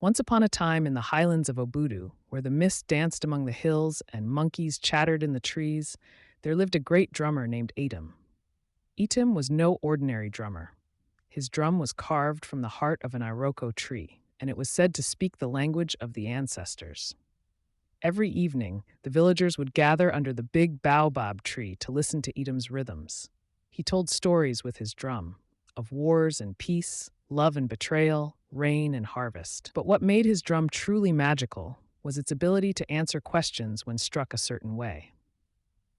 Once upon a time in the highlands of Obudu, where the mist danced among the hills and monkeys chattered in the trees, there lived a great drummer named Atum. Etum was no ordinary drummer. His drum was carved from the heart of an iroko tree, and it was said to speak the language of the ancestors. Every evening, the villagers would gather under the big baobab tree to listen to Edom's rhythms. He told stories with his drum of wars and peace, love and betrayal, rain and harvest. But what made his drum truly magical was its ability to answer questions when struck a certain way.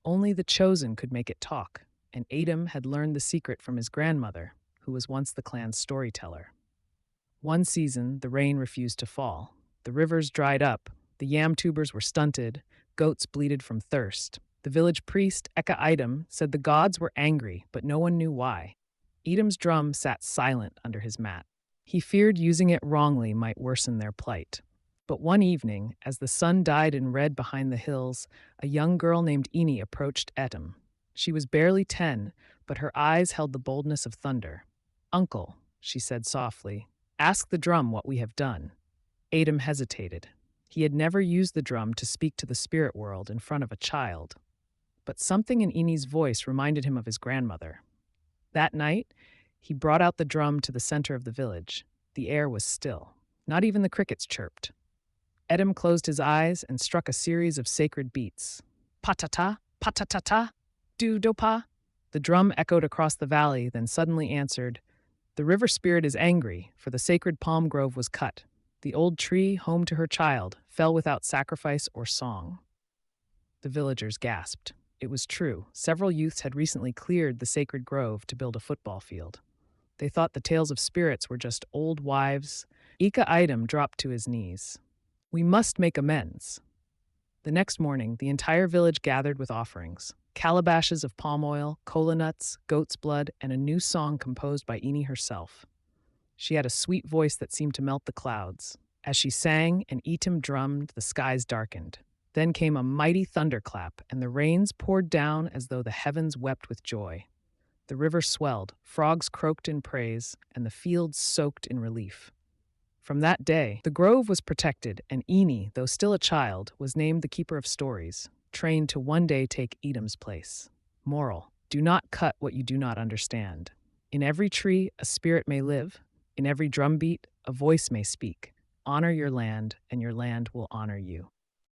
Only the chosen could make it talk, and Edom had learned the secret from his grandmother, who was once the clan's storyteller. One season, the rain refused to fall. The rivers dried up, the yam tubers were stunted, goats bleated from thirst. The village priest, Eka Idom, said the gods were angry, but no one knew why. Edom's drum sat silent under his mat. He feared using it wrongly might worsen their plight. But one evening, as the sun died in red behind the hills, a young girl named Ini approached Edom. She was barely 10, but her eyes held the boldness of thunder. "Uncle," she said softly, "ask the drum what we have done." Edom hesitated. He had never used the drum to speak to the spirit world in front of a child. But something in Ini's voice reminded him of his grandmother. That night, he brought out the drum to the center of the village. The air was still. Not even the crickets chirped. Edom closed his eyes and struck a series of sacred beats. Pa-ta-ta, pa-ta-ta-ta, do-do-pa. The drum echoed across the valley, then suddenly answered, "The river spirit is angry, for the sacred palm grove was cut. The old tree, home to her child, fell without sacrifice or song." The villagers gasped. It was true. Several youths had recently cleared the sacred grove to build a football field. They thought the tales of spirits were just old wives. Ika Idom dropped to his knees. "We must make amends." The next morning, the entire village gathered with offerings. Calabashes of palm oil, kola nuts, goat's blood, and a new song composed by Ini herself. She had a sweet voice that seemed to melt the clouds. As she sang and Etum drummed, the skies darkened. Then came a mighty thunderclap, and the rains poured down as though the heavens wept with joy. The river swelled, frogs croaked in praise, and the fields soaked in relief. From that day, the grove was protected, and Ini, though still a child, was named the keeper of stories, trained to one day take Edom's place. Moral: do not cut what you do not understand. In every tree, a spirit may live. In every drumbeat, a voice may speak. Honor your land, and your land will honor you.